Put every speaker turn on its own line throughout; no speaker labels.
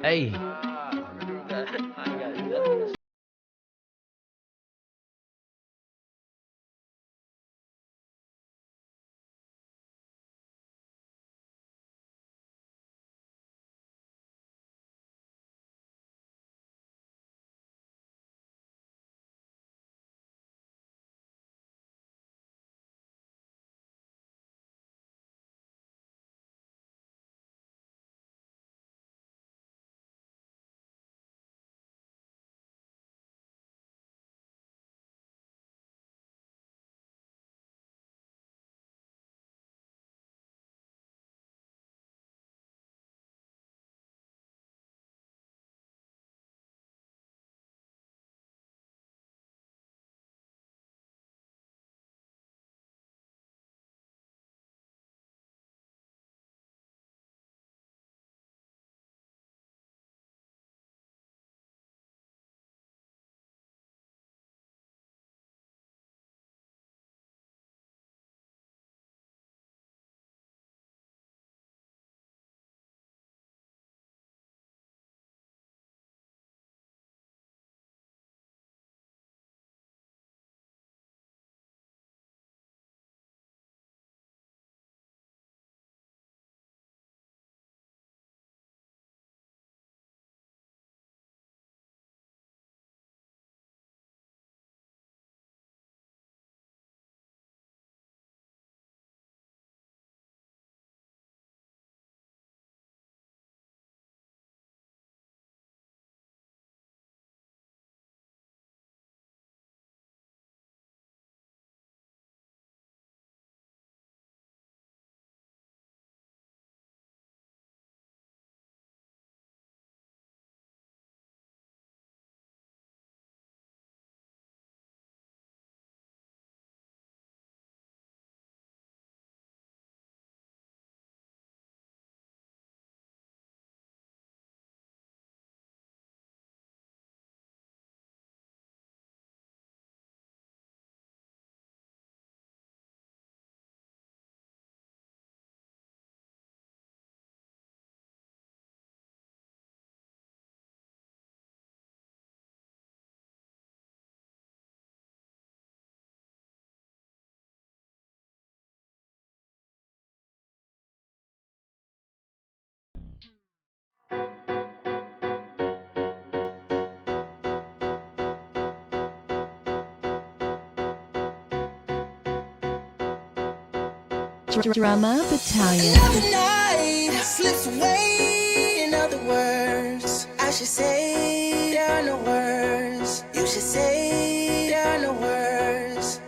Ey.
Drama Battalion.
Another night slips away. In other words, I should say there are no words. You should say there are no words.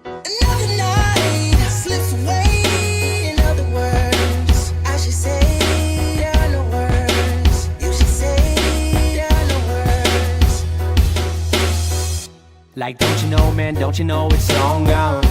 Another night slips away. In other words, I should say there are no words. You should say there are no words.
Like, don't you know, man, don't you know it's long gone?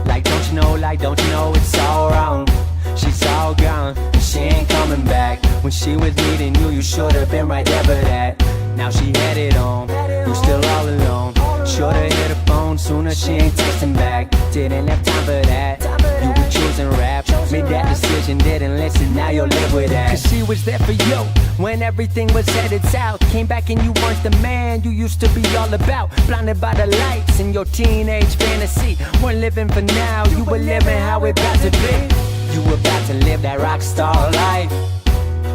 Like, don't you know it's all wrong? She's all gone, and she ain't coming back. When she was needing you, you should've been right there for that. Now she headed home, you still all alone. Should've hit her phone sooner, she ain't texting back. Didn't have time for that, you were choosing rap. Made that decision, didn't listen, now you'll live with that. Cause she was there for you, when everything was headed south. Came back and you weren't the man you used to be all about. Blinded by the lights in your teenage fantasy. Weren't living for now, you were living how it about to be. You were about to live that rock star life.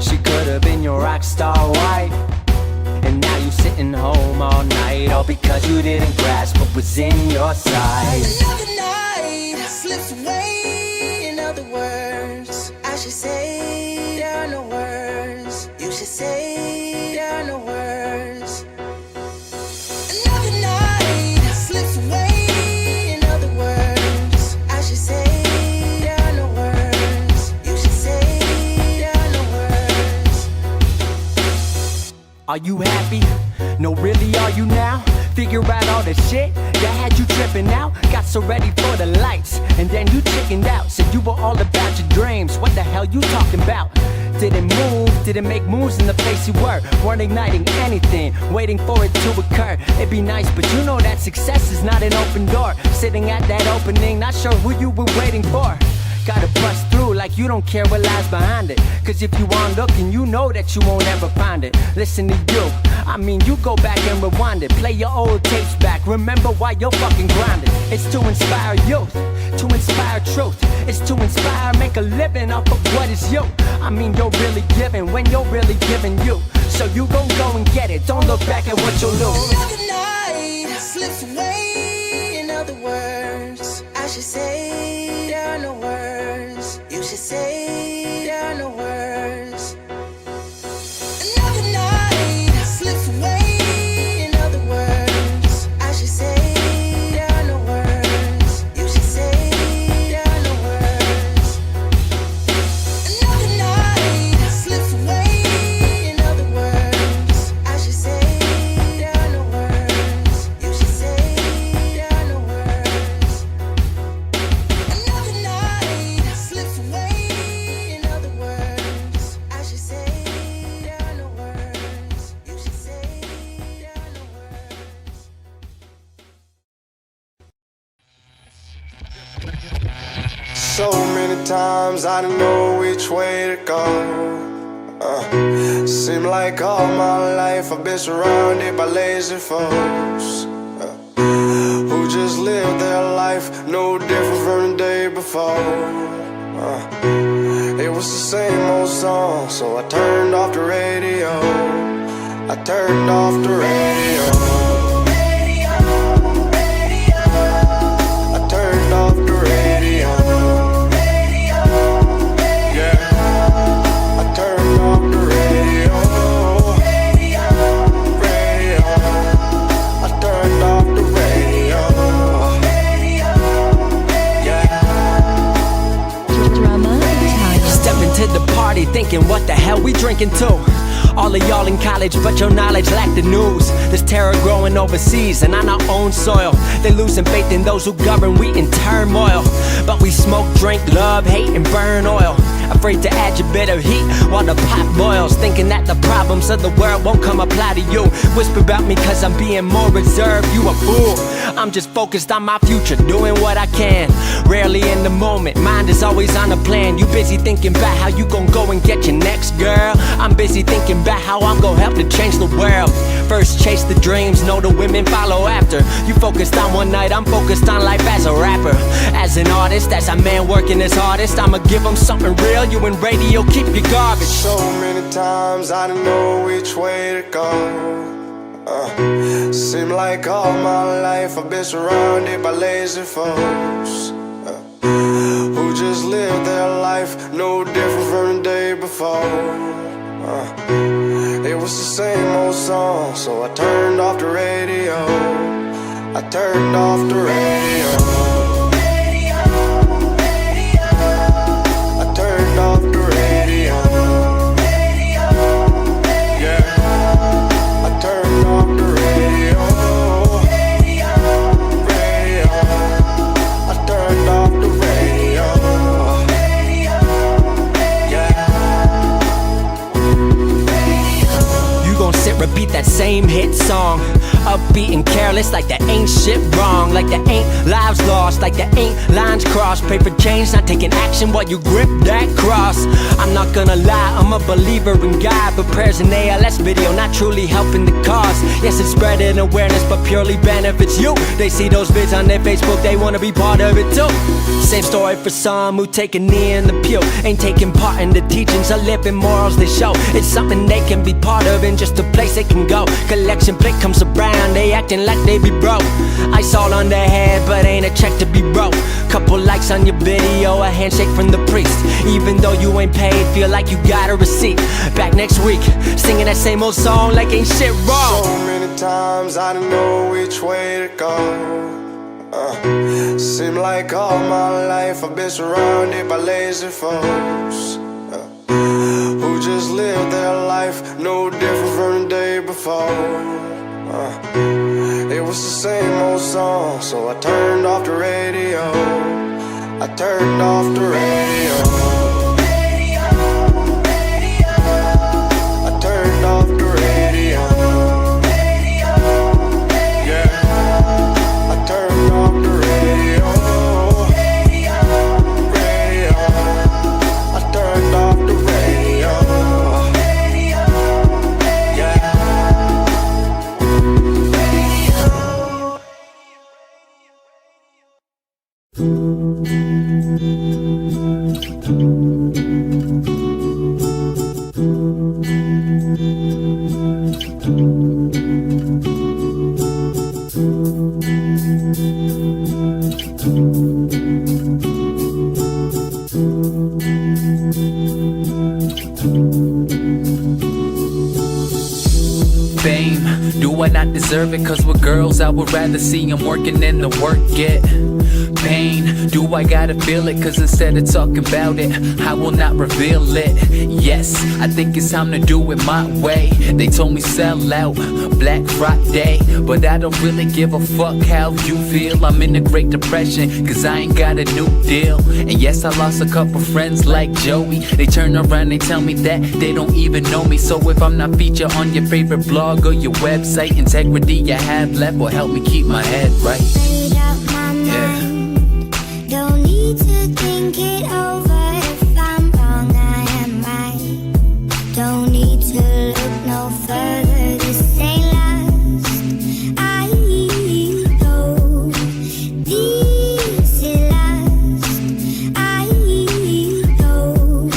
She could've been your rock star wife. And now you sitting home all night, all because you didn't grasp what was in your sight.
Another night slips away. In other words, I should say there are no words. You should say there are no words. Another night slips away. In other words, I should say there are no words. You should say there are no words.
Are you happy? No, really, are you now? Figure out all the shit that had you tripping out. Got so ready for the lights, and then you chickened out. Said you were all about your dreams. What the hell you talking about? Didn't move, didn't make moves in the place you were. Weren't igniting anything, waiting for it to occur. It'd be nice, but you know that success is not an open door. Sitting at that opening, not sure who you were waiting for. gotta bust through like you don't care what lies behind it. Cause if you aren't looking, you know that you won't ever find it. Listen to you, I mean you go back and rewind it. Play your old tapes back, remember why you're fucking grinding. It's to inspire youth, to inspire truth. It's to inspire, make a living off of what is you. I mean you're really giving when you're really giving you. So you gon' go and get it, don't look back at what you'll lose.
Another night slips away, in other words I should say there are no words. You should say there are no words. Another night slips away, in other words I should say there are no words. You should say there are no words. Another night slips away, in other words I should say there are no words. You should say there are no words. Another night slips away, in other words I should say there are no words. You should say there are no words.
So many times I didn't know which way to go. Seem like all my life I've been surrounded by lazy folks who just live their life no different from the day before. It was the same old song, so I turned off the radio. I turned off the radio. I turned off the radio. Yeah, I turned off the radio. Radio. I turned off the radio. Yeah.
Drama Battalion.
Step into the party thinking what the hell we drinking to. All of y'all in college, but your knowledge lack the news. There's terror growing overseas and on our own soil. They losing faith in those who govern, we in turmoil. But we smoke, drink, love, hate, and burn oil. Afraid to add your bitter heat while the pot boils. Thinking that the problems of the world won't come apply to you. Whisper about me cause I'm being more reserved, you a fool. I'm just focused on my future, doing what I can. Rarely in the moment, mind is always on a plan. You busy thinking about how you gon' go and get your next girl. I'm busy thinking about how I'm gon' help to change the world. First chase the dreams, know the women follow after. You focused on one night, I'm focused on life as a rapper. As an artist, as a man working as hardest, I'ma give them something real. You in radio, keep your garbage.
So many times I didn't know which way to go. Seem like all my life I've been surrounded by lazy folks who just live their life no different from the day before. It was the same old song, so I turned off the radio. I turned off the radio. I turned off the radio. Yeah, I turned off the radio. Radio. I turned off the radio. Yeah.
You gon' sit, repeat that same hit song. Upbeat and careless like there ain't shit wrong. Like there ain't lives lost, like there ain't lines crossed. Pray for change, not taking action while you grip that cross. I'm not gonna lie, I'm a believer in God, but prayers and ALS video not truly helping the cause. Yes, it's spreading awareness, but purely benefits you. They see those vids on their Facebook, they wanna be part of it too. Same story for some who take a knee in the pew. Ain't taking part in the teachings or living morals they show. It's something they can be part of and just a place they can go. Collection plate comes around, they acting like they be broke. Ice all on their head, but ain't a check to be broke. Couple likes on your video, a handshake from the priest. Even though you ain't paid, feel like you got a receipt. Back next week, singing that same old song like ain't shit wrong.
So many times I didn't know which way to go. Seem like all my life I've been surrounded by lazy folks who just live their life no different from the day before. It was the same old song, so I turned off the radio. I turned off the radio. I turned off the radio. Yeah, I turned off the radio. Radio.
Fame, do I not deserve it? Cause with girls I would rather see them working than the work get. Pain, do I gotta feel it? Cause instead of talking about it, I will not reveal it. Yes, I think it's time to do it my way. They told me sell out, Black Friday, but I don't really give a fuck how you feel. I'm in a Great Depression, cause I ain't got a new deal. And yes, I lost a couple friends like Joey. They turn around, they tell me that they don't even know me. So if I'm not featured on your favorite blog or your website, integrity you have left will help me keep my head right. Yeah.
Don't need to think it over. If I'm wrong, I am right. Don't need to look no further. This ain't last. I know this is last. I know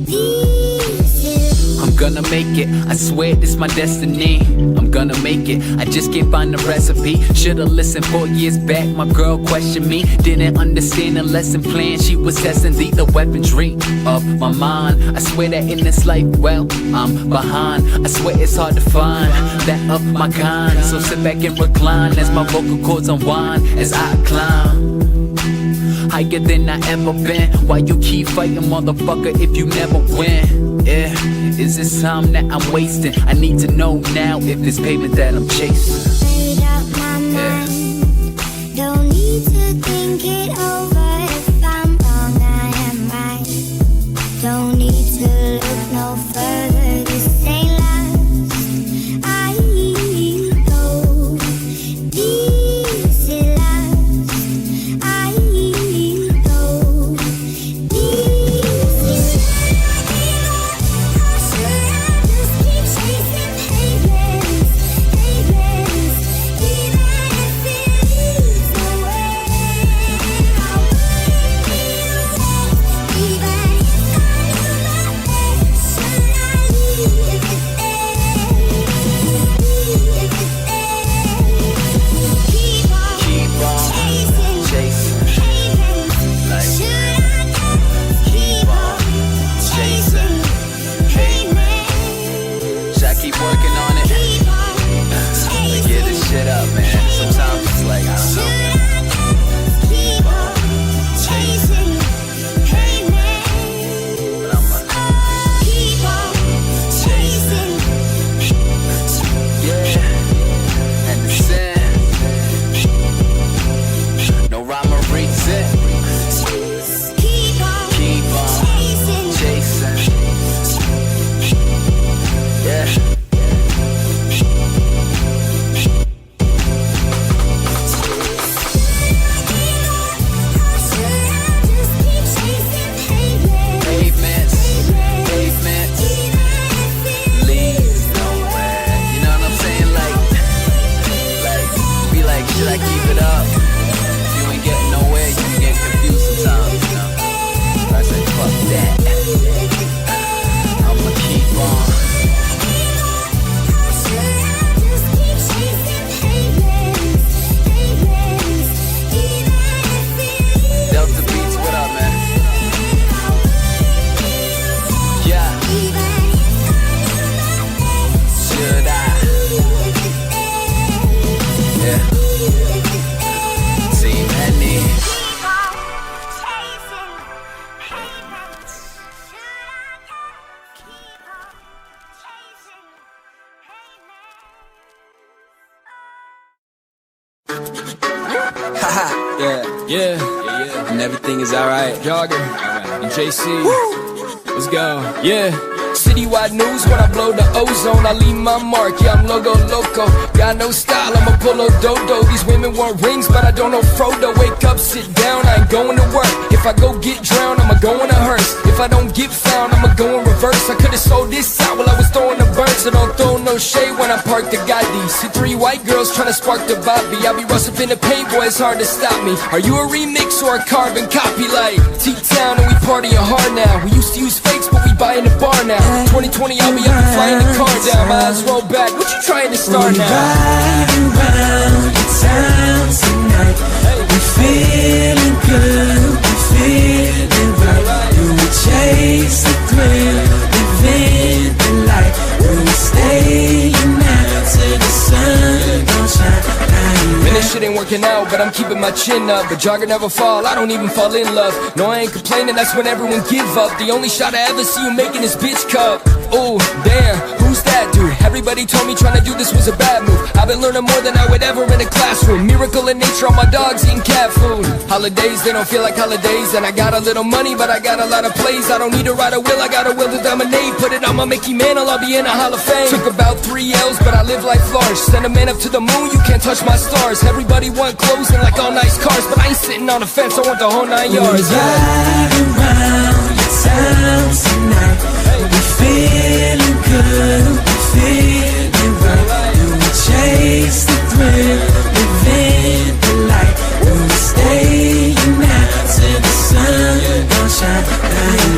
this is.
I'm gonna make it, I swear this my destiny. I'm gonna make it, I just can't find the recipe. Should've listened 4 years back, my girl questioned me. Didn't understand the lesson plan, she was testing the weaponry of my mind. I swear that in this life, well, I'm behind. I swear it's hard to find that of my kind. So sit back and recline as my vocal cords unwind as I climb higher than I ever been. Why you keep fighting, motherfucker, if you never win? Yeah, is this time that I'm wasting? I need to know now if this payment that I'm chasing.
Made up my mind. Don't need to think it over. If I'm wrong, I am right. Don't need to look no further. This ain't last. I know this is last. I know this is. Should I just keep chasing pavements, pavements, even if it leads nowhere? I wouldn't be alone, even if I knew my way. Should I leave it there? Leave it there. Keep on chasing pavements.
Like,
Should I just keep on chasing pavements?
should I keep working on it?
Keep on
Like, get this shit up, man. Sometimes it's like, I don't know.
keep on chasing pavements.
But I'ma
Keep on chasing.
yeah, and the sin. No rhyme or reason.
Keep on chasing.
Chasing. Yeah.
Should I just keep chasing pavements?
Pavements. Pavements.
Even if it
Leads nowhere. You know what I'm saying? Like, be like, should I keep it up? If you ain't getting nowhere, you can get confused sometimes, you know? But I say, fuck that. I'ma keep on.
Should I just keep chasing pavements, pavements, even if it leads
Delta Beats, what up, man? Yeah, should I? Yeah, see many.
Yeah,
And everything is alright.
Jogger and JC. Let's go. Yeah. Citywide news when I blow the ozone. I leave my mark, yeah, I'm logo loco. Got no style, I'm a polo dodo. These women want rings, but I don't know Frodo. Wake up, sit down, I ain't going to work. If I go get drowned, I'ma go in a hearse. If I don't get found, I'ma go in reverse. this. I could've sold this out while I was throwing the birds. So don't throw no shade when I park the Gotti. See 3 white girls tryna spark the Bobby. I be rustin' in the paint, boy, it's hard to stop me. Are you a remix or a carbon copy? Like T-Town and we partying hard now. We used to use fakes, but we buy in the bar now. 2020, I'll be up and flying the car down. My eyes roll back, what you trying to start now?
Riding round the town tonight. We feeling good, we feeling right. Do we chase the thrill, live the light? Do we stay out till the sun don't shine?
Man, this shit ain't working out, but I'm keeping my chin up. But jogger never fall, I don't even fall in love. No, I ain't complaining, that's when everyone give up. The only shot I ever see you making is bitch cup. Oh, damn, who's that dude? Everybody told me trying to do this was a bad move. I've been learning more than I would ever in a classroom. Miracle in nature, all my dogs eating cat food. Holidays, they don't feel like holidays. And I got a little money, but I got a lot of plays. I don't need to ride a wheel, I got a will to dominate. Put it on my Mickey Mantle, I'll be in a Hall of Fame. Took about 3 L's, but I live life large. Send a man up to the moon, you can't touch my stars. Everybody want clothes and like all nice cars, but I ain't sitting on the fence, I want the whole 9 yards.
Riding round the town tonight. We feeling good, we feeling right. Do we chase the thrill, live the light? Do we stay out till the sun don't shine?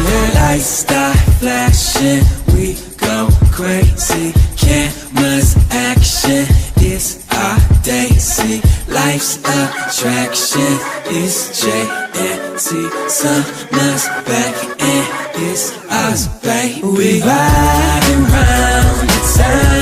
Now lights start flashing, we go crazy. Cameras action, it's our day. See, life's attraction, it's JNT. Summer's back and it's us, baby. We riding round the town